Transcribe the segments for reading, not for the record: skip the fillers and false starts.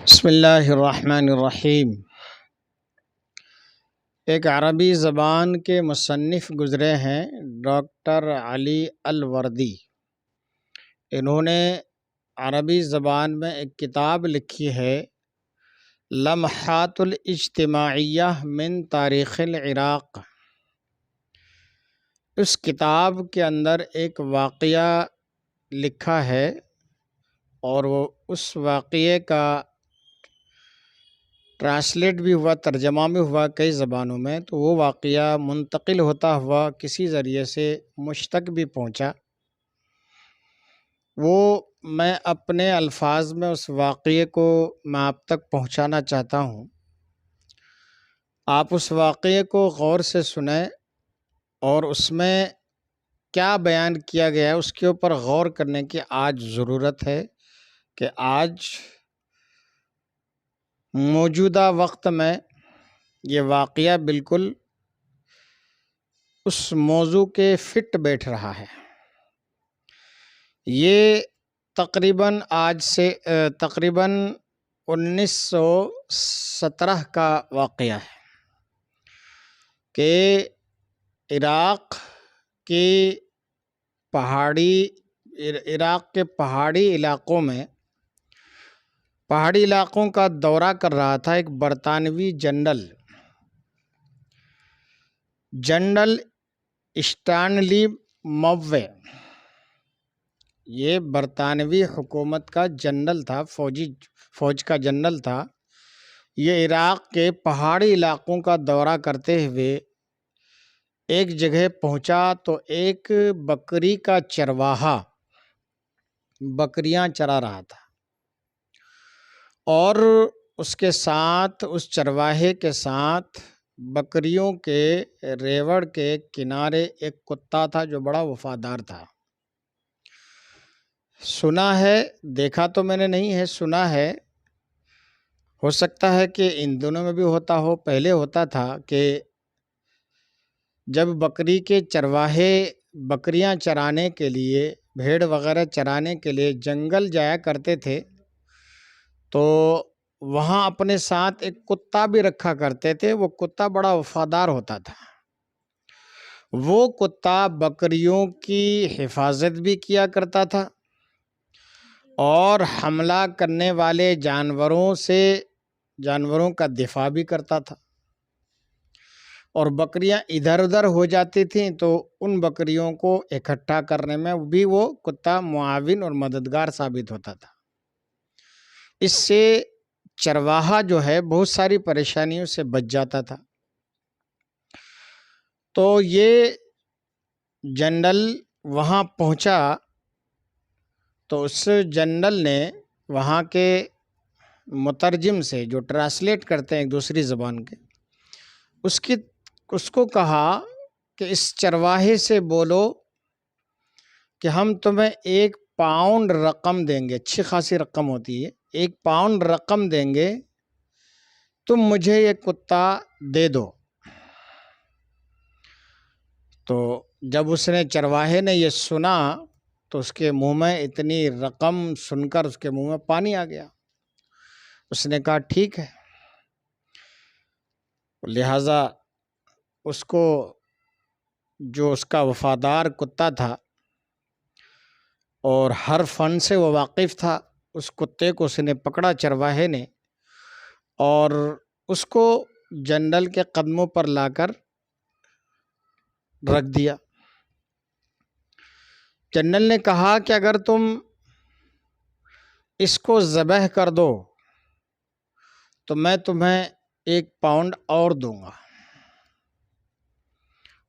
بسم اللہ الرحمن الرحیم۔ ایک عربی زبان کے مصنف گزرے ہیں ڈاکٹر علی الوردی۔ انہوں نے عربی زبان میں ایک کتاب لکھی ہے لمحات الاجتماعیہ من تاریخ العراق۔ اس کتاب کے اندر ایک واقعہ لکھا ہے اور وہ اس واقعے کا ٹرانسلیٹ بھی ہوا، ترجمہ بھی ہوا کئی زبانوں میں، تو وہ واقعہ منتقل ہوتا ہوا کسی ذریعے سے مجھ تک بھی پہنچا۔ وہ میں اپنے الفاظ میں اس واقعے کو میں آپ تک پہنچانا چاہتا ہوں۔ آپ اس واقعے کو غور سے سنیں اور اس میں کیا بیان کیا گیا ہے اس کے اوپر غور کرنے کی آج ضرورت ہے کہ آج موجودہ وقت میں یہ واقعہ بالکل اس موضوع کے فٹ بیٹھ رہا ہے۔ یہ تقریباً آج سے تقریباً 1917 کا واقعہ ہے کہ عراق کے پہاڑی علاقوں کا دورہ کر رہا تھا ایک برطانوی جنرل اسٹانلی مووے۔ یہ برطانوی حکومت کا جنرل تھا، فوج کا جنرل تھا۔ یہ عراق کے پہاڑی علاقوں کا دورہ کرتے ہوئے ایک جگہ پہنچا تو ایک بکری کا چرواہا بکریاں چرا رہا تھا، اور اس چرواہے کے ساتھ بکریوں کے ریوڑ کے کنارے ایک کتا تھا جو بڑا وفادار تھا۔ سنا ہے، دیکھا تو میں نے نہیں ہے، سنا ہے، ہو سکتا ہے کہ ان دنوں میں بھی ہوتا ہو، پہلے ہوتا تھا کہ جب بکری کے چرواہے بکریاں چرانے کے لیے، بھیڑ وغیرہ چرانے کے لیے جنگل جایا کرتے تھے تو وہاں اپنے ساتھ ایک کتا بھی رکھا کرتے تھے۔ وہ کتا بڑا وفادار ہوتا تھا۔ وہ کتا بکریوں کی حفاظت بھی کیا کرتا تھا اور حملہ کرنے والے جانوروں کا دفاع بھی کرتا تھا، اور بکریاں ادھر ادھر ہو جاتی تھیں تو ان بکریوں کو اکٹھا کرنے میں بھی وہ کتا معاون اور مددگار ثابت ہوتا تھا۔ اس سے چرواہا جو ہے بہت ساری پریشانیوں سے بچ جاتا تھا۔ تو یہ جنرل وہاں پہنچا تو اس جنرل نے وہاں کے مترجم سے، جو ٹرانسلیٹ کرتے ہیں ایک دوسری زبان کے، اس کو کہا کہ اس چرواہے سے بولو کہ ہم تمہیں 1 پاؤنڈ رقم دیں گے، اچھی خاصی رقم ہوتی ہے، 1 پاؤنڈ رقم دیں گے، تم مجھے یہ کتا دے دو۔ تو جب چرواہے نے یہ سنا تو اس کے منہ میں اتنی رقم سن کر اس کے منہ میں پانی آ گیا۔ اس نے کہا ٹھیک ہے، لہٰذا اس کو، جو اس کا وفادار کتا تھا اور ہر فن سے وہ واقف تھا، اس کتے کو اس نے پکڑا چرواہے نے، اور اس کو جنرل کے قدموں پر لا کر رکھ دیا۔ جنرل نے کہا کہ اگر تم اس کو ذبح کر دو تو میں تمہیں 1 پاؤنڈ اور دوں گا۔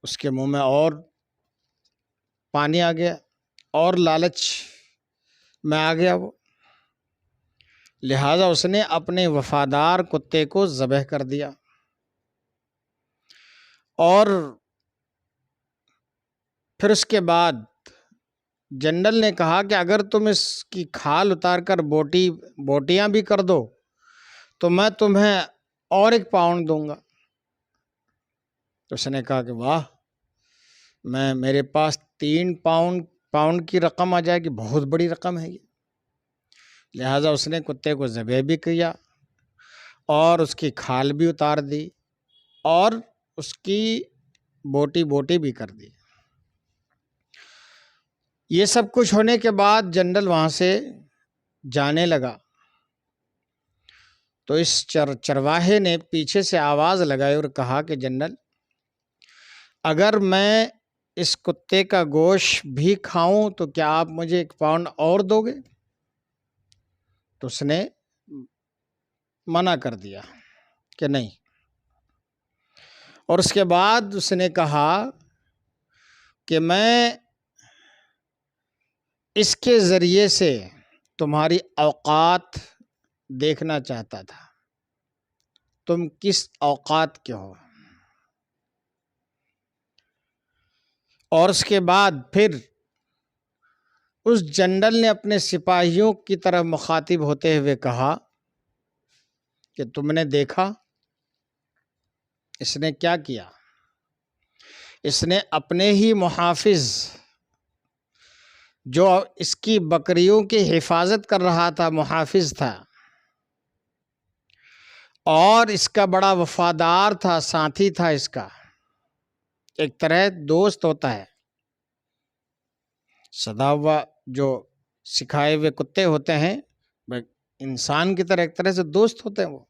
اس کے منہ میں اور پانی آ گیا، اور لالچ میں آ گیا وہ، لہٰذا اس نے اپنے وفادار کتے کو ذبح کر دیا، اور پھر اس کے بعد جنرل نے کہا کہ اگر تم اس کی کھال اتار کر بوٹیاں بھی کر دو تو میں تمہیں اور 1 پاؤنڈ دوں گا۔ تو اس نے کہا کہ واہ، میرے پاس 3 پاؤنڈ کی رقم آ جائے گی، بہت بڑی رقم ہے یہ۔ لہٰذا اس نے کتے کو ذبح بھی کیا اور اس کی کھال بھی اتار دی اور اس کی بوٹی بوٹی بھی کر دی۔ یہ سب کچھ ہونے کے بعد جنرل وہاں سے جانے لگا تو اس چرواہے نے پیچھے سے آواز لگائی اور کہا کہ جنرل، اگر میں اس کتے کا گوشت بھی کھاؤں تو کیا آپ مجھے 1 پاؤنڈ اور دو گے؟ تو اس نے منع کر دیا کہ نہیں، اور اس کے بعد اس نے کہا کہ میں اس کے ذریعے سے تمہاری اوقات دیکھنا چاہتا تھا، تم کس اوقات کے ہو۔ اور اس کے بعد پھر اس جنرل نے اپنے سپاہیوں کی طرف مخاطب ہوتے ہوئے کہا کہ تم نے دیکھا اس نے کیا کیا؟ اس نے اپنے ہی محافظ جو اس کی بکریوں کی حفاظت کر رہا تھا، محافظ تھا اور اس کا بڑا وفادار تھا، ساتھی تھا، اس کا ایک طرح دوست ہوتا ہے، سدا ہوا جو سکھائے ہوئے کتے ہوتے ہیں انسان کی طرح ایک طرح سے دوست ہوتے ہیں وہ۔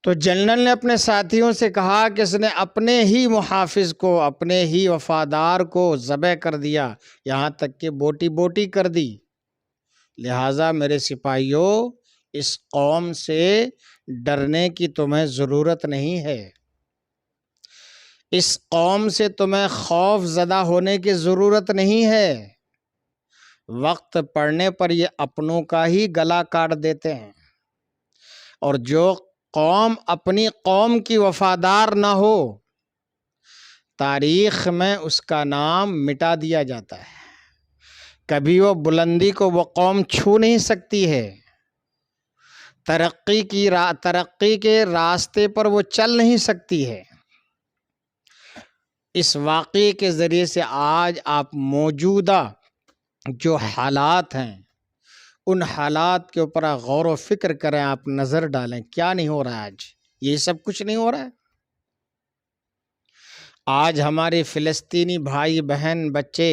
تو جنرل نے اپنے ساتھیوں سے کہا کہ اس نے اپنے ہی محافظ کو، اپنے ہی وفادار کو ذبح کر دیا، یہاں تک کہ بوٹی بوٹی کر دی، لہٰذا میرے سپاہیوں اس قوم سے ڈرنے کی تمہیں ضرورت نہیں ہے، اس قوم سے تمہیں خوف زدہ ہونے کی ضرورت نہیں ہے، وقت پڑنے پر یہ اپنوں کا ہی گلا کاٹ دیتے ہیں، اور جو قوم اپنی قوم کی وفادار نہ ہو تاریخ میں اس کا نام مٹا دیا جاتا ہے، کبھی وہ بلندی کو وہ قوم چھو نہیں سکتی ہے، ترقی کے راستے پر وہ چل نہیں سکتی ہے۔ اس واقعے کے ذریعے سے آج آپ موجودہ جو حالات ہیں ان حالات کے اوپر غور و فکر کریں، آپ نظر ڈالیں، کیا نہیں ہو رہا ہے آج؟ یہ سب کچھ نہیں ہو رہا ہے۔ آج ہمارے فلسطینی بھائی بہن بچے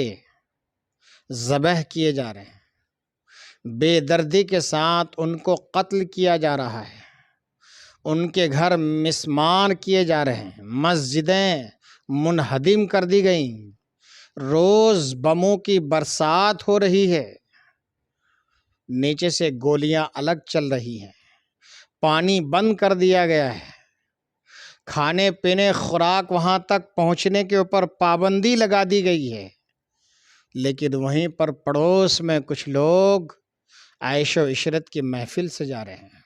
ذبح کیے جا رہے ہیں، بے دردی کے ساتھ ان کو قتل کیا جا رہا ہے، ان کے گھر مسمار کیے جا رہے ہیں، مسجدیں منہدم کر دی گئیں، روز بموں کی برسات ہو رہی ہے، نیچے سے گولیاں الگ چل رہی ہیں، پانی بند کر دیا گیا ہے، کھانے پینے خوراک وہاں تک پہنچنے کے اوپر پابندی لگا دی گئی ہے، لیکن وہیں پر پڑوس میں کچھ لوگ عیش و عشرت کی محفل سجا رہے ہیں،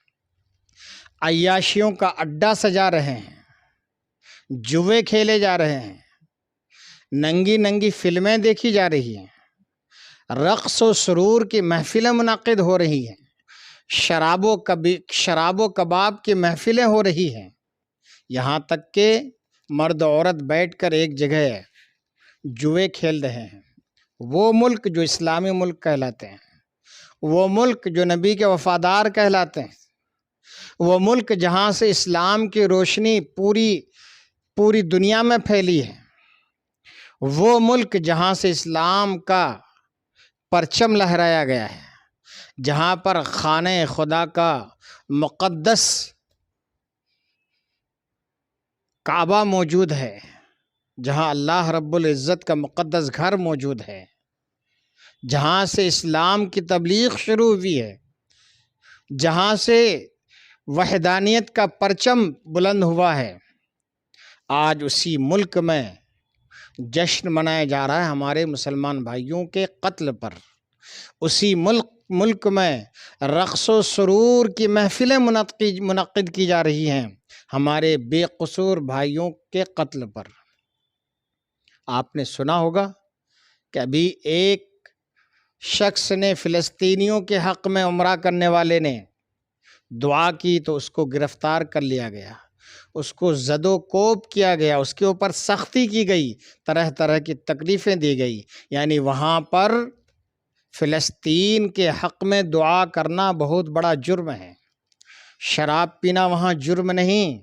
عیاشیوں کا اڈا سجا رہے ہیں، جوے کھیلے جا رہے ہیں، ننگی ننگی فلمیں دیکھی جا رہی ہیں، رقص و سرور کی محفلیں منعقد ہو رہی ہیں، شراب و کباب کی محفلیں ہو رہی ہیں، یہاں تک کہ مرد و عورت بیٹھ کر ایک جگہ جوے کھیل رہے ہیں۔ وہ ملک جو اسلامی ملک کہلاتے ہیں، وہ ملک جو نبی کے وفادار کہلاتے ہیں، وہ ملک جہاں سے اسلام کی روشنی پوری دنیا میں پھیلی ہے، وہ ملک جہاں سے اسلام کا پرچم لہرایا گیا ہے، جہاں پر خانہ خدا کا مقدس کعبہ موجود ہے، جہاں اللہ رب العزت کا مقدس گھر موجود ہے، جہاں سے اسلام کی تبلیغ شروع ہوئی ہے، جہاں سے وحدانیت کا پرچم بلند ہوا ہے، آج اسی ملک میں جشن منایا جا رہا ہے ہمارے مسلمان بھائیوں کے قتل پر، اسی ملک میں رقص و سرور کی محفلیں منعقد کی جا رہی ہیں ہمارے بے قصور بھائیوں کے قتل پر۔ آپ نے سنا ہوگا کہ ابھی ایک شخص نے فلسطینیوں کے حق میں عمرہ کرنے والے نے دعا کی تو اس کو گرفتار کر لیا گیا، اس کو زد و کوب کیا گیا، اس کے اوپر سختی کی گئی، طرح طرح کی تکلیفیں دی گئی، یعنی وہاں پر فلسطین کے حق میں دعا کرنا بہت بڑا جرم ہے۔ شراب پینا وہاں جرم نہیں،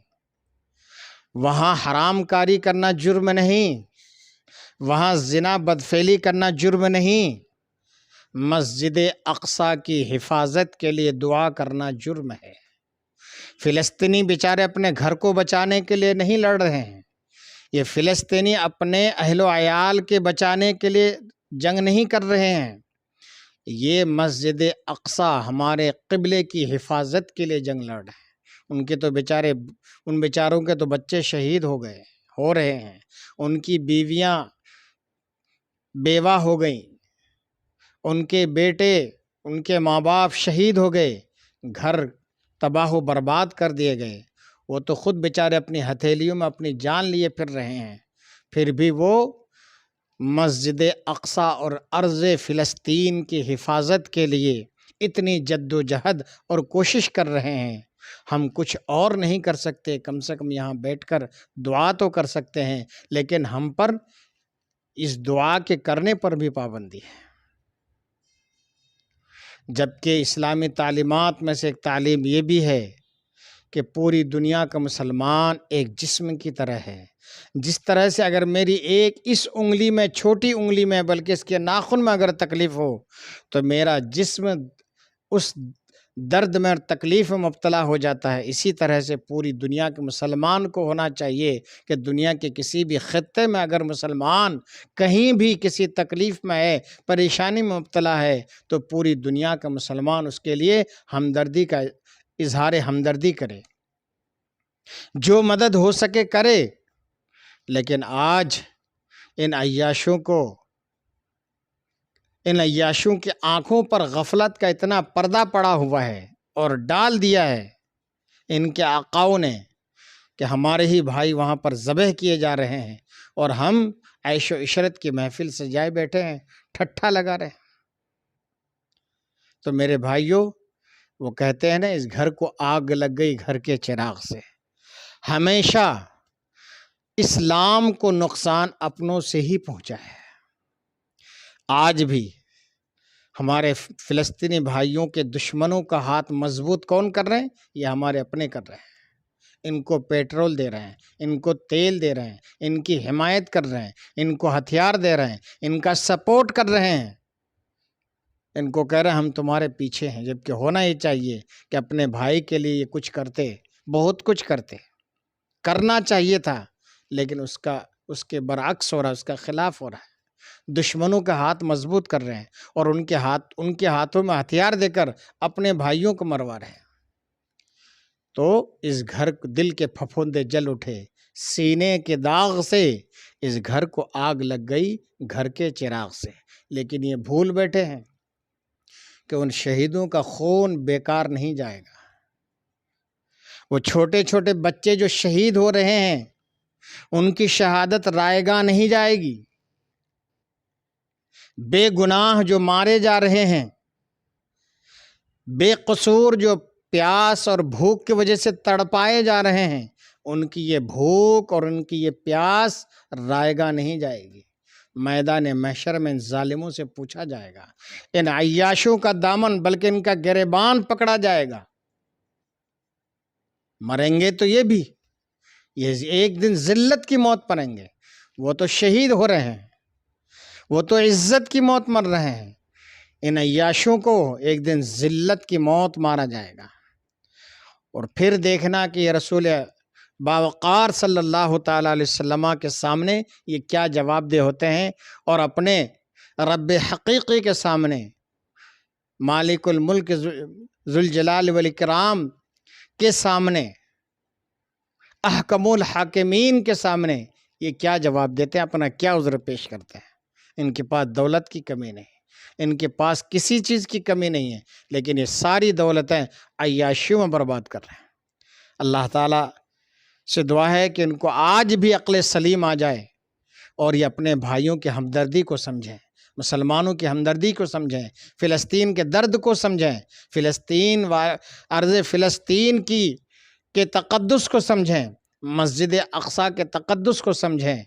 وہاں حرام کاری کرنا جرم نہیں، وہاں زنا بدفعلی کرنا جرم نہیں، مسجد اقصیٰ کی حفاظت کے لیے دعا کرنا جرم ہے۔ فلسطینی بیچارے اپنے گھر کو بچانے کے لیے نہیں لڑ رہے ہیں، یہ فلسطینی اپنے اہل و عیال کے بچانے کے لیے جنگ نہیں کر رہے ہیں، یہ مسجد اقصیٰ ہمارے قبلے کی حفاظت کے لیے جنگ لڑ رہے ہیں۔ ان بیچاروں کے تو بچے شہید ہو رہے ہیں، ان کی بیویاں بیوہ ہو گئیں، ان کے بیٹے، ان کے ماں باپ شہید ہو گئے، گھر تباہ و برباد کر دیے گئے، وہ تو خود بیچارے اپنی ہتھیلیوں میں اپنی جان لیے پھر رہے ہیں، پھر بھی وہ مسجد اقصیٰ اور ارض فلسطین کی حفاظت کے لیے اتنی جد و جہد اور کوشش کر رہے ہیں۔ ہم کچھ اور نہیں کر سکتے، کم سے کم یہاں بیٹھ کر دعا تو کر سکتے ہیں، لیکن ہم پر اس دعا کے کرنے پر بھی پابندی ہے۔ جبکہ اسلامی تعلیمات میں سے ایک تعلیم یہ بھی ہے کہ پوری دنیا کا مسلمان ایک جسم کی طرح ہے۔ جس طرح سے اگر میری ایک اس انگلی میں، چھوٹی انگلی میں، بلکہ اس کے ناخن میں اگر تکلیف ہو تو میرا جسم اس درد میں اور تکلیف میں مبتلا ہو جاتا ہے، اسی طرح سے پوری دنیا کے مسلمان کو ہونا چاہیے کہ دنیا کے کسی بھی خطے میں اگر مسلمان کہیں بھی کسی تکلیف میں ہے، پریشانی میں مبتلا ہے، تو پوری دنیا کا مسلمان اس کے لیے ہمدردی کا اظہار ہمدردی کرے، جو مدد ہو سکے کرے۔ لیکن آج ان عیاشوں کی آنکھوں پر غفلت کا اتنا پردہ پڑا ہوا ہے اور ڈال دیا ہے ان کے آقاؤں نے کہ ہمارے ہی بھائی وہاں پر ذبح کیے جا رہے ہیں اور ہم عیش و عشرت کی محفل سے جائے بیٹھے ہیں، ٹھٹھا لگا رہے ہیں۔ تو میرے بھائیوں، وہ کہتے ہیں نا، اس گھر کو آگ لگ گئی گھر کے چراغ سے۔ ہمیشہ اسلام کو نقصان اپنوں سے ہی پہنچا ہے۔ آج بھی ہمارے فلسطینی بھائیوں کے دشمنوں کا ہاتھ مضبوط کون کر رہے ہیں؟ یہ ہمارے اپنے کر رہے ہیں۔ ان کو پیٹرول دے رہے ہیں، ان کو تیل دے رہے ہیں، ان کی حمایت کر رہے ہیں، ان کو ہتھیار دے رہے ہیں، ان کا سپورٹ کر رہے ہیں، ان کو کہہ رہے ہیں ہم تمہارے پیچھے ہیں، جبکہ ہونا یہ چاہیے کہ اپنے بھائی کے لیے یہ کچھ کرتے، بہت کچھ کرتے، کرنا چاہیے تھا، لیکن اس کے برعکس ہو رہا ہے، اس کا خلاف ہو رہا ہے۔ دشمنوں کا ہاتھ مضبوط کر رہے ہیں اور ان کے ہاتھوں میں ہتھیار دے کر اپنے بھائیوں کو مروا رہے ہیں۔ تو اس گھر دل کے پھپھوندے جل اٹھے، سینے کے داغ سے اس گھر کو آگ لگ گئی گھر کے چراغ سے۔ لیکن یہ بھول بیٹھے ہیں کہ ان شہیدوں کا خون بیکار نہیں جائے گا۔ وہ چھوٹے چھوٹے بچے جو شہید ہو رہے ہیں، ان کی شہادت رائے گاہ نہیں جائے گی۔ بے گناہ جو مارے جا رہے ہیں، بے قصور جو پیاس اور بھوک کی وجہ سے تڑپائے جا رہے ہیں، ان کی یہ بھوک اور ان کی یہ پیاس رائے گاہ نہیں جائے گی۔ میدان محشر میں ان ظالموں سے پوچھا جائے گا، ان عیاشوں کا دامن بلکہ ان کا گریبان پکڑا جائے گا۔ مریں گے تو یہ بھی، یہ ایک دن ذلت کی موت مریں گے۔ وہ تو شہید ہو رہے ہیں، وہ تو عزت کی موت مر رہے ہیں، ان عیاشوں کو ایک دن ذلت کی موت مارا جائے گا۔ اور پھر دیکھنا کہ یہ رسول باوقار صلی اللہ تعالیٰ علیہ وسلم کے سامنے یہ کیا جواب دہ ہوتے ہیں، اور اپنے رب حقیقی کے سامنے، مالک الملک ذوالجلال والاکرام کے سامنے، احکم الحاکمین کے سامنے یہ کیا جواب دیتے ہیں، اپنا کیا عذر پیش کرتے ہیں۔ ان کے پاس دولت کی کمی نہیں، ان کے پاس کسی چیز کی کمی نہیں ہے، لیکن یہ ساری دولتیں عیاشیوں میں برباد کر رہے ہیں۔ اللہ تعالیٰ سے دعا ہے کہ ان کو آج بھی عقل سلیم آ جائے اور یہ اپنے بھائیوں کی ہمدردی کو سمجھیں، مسلمانوں کی ہمدردی کو سمجھیں، فلسطین کے درد کو سمجھیں، ارض فلسطین کے تقدس کو سمجھیں، مسجد اقصیٰ کے تقدس کو سمجھیں،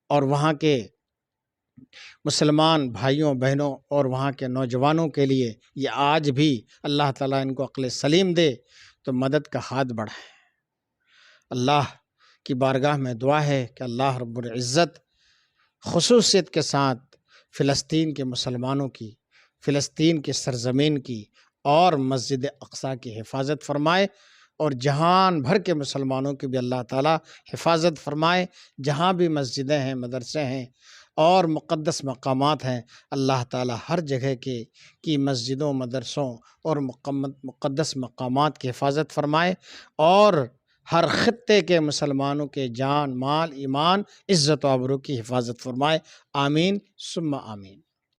اور وہاں کے مسلمان بھائیوں بہنوں اور وہاں کے نوجوانوں کے لیے یہ آج بھی اللہ تعالیٰ ان کو عقل سلیم دے تو مدد کا ہاتھ بڑھائیں۔ اللہ کی بارگاہ میں دعا ہے کہ اللہ رب العزت خصوصیت کے ساتھ فلسطین کے مسلمانوں کی، فلسطین کی سرزمین کی اور مسجد اقصیٰ کی حفاظت فرمائے، اور جہان بھر کے مسلمانوں کی بھی اللہ تعالیٰ حفاظت فرمائے۔ جہاں بھی مسجدیں ہیں، مدرسے ہیں اور مقدس مقامات ہیں، اللہ تعالیٰ ہر جگہ کی مسجدوں، مدرسوں اور مقدس مقامات کی حفاظت فرمائے، اور ہر خطے کے مسلمانوں کے جان، مال، ایمان، عزت و آبرو کی حفاظت فرمائے۔ آمین ثم آمین۔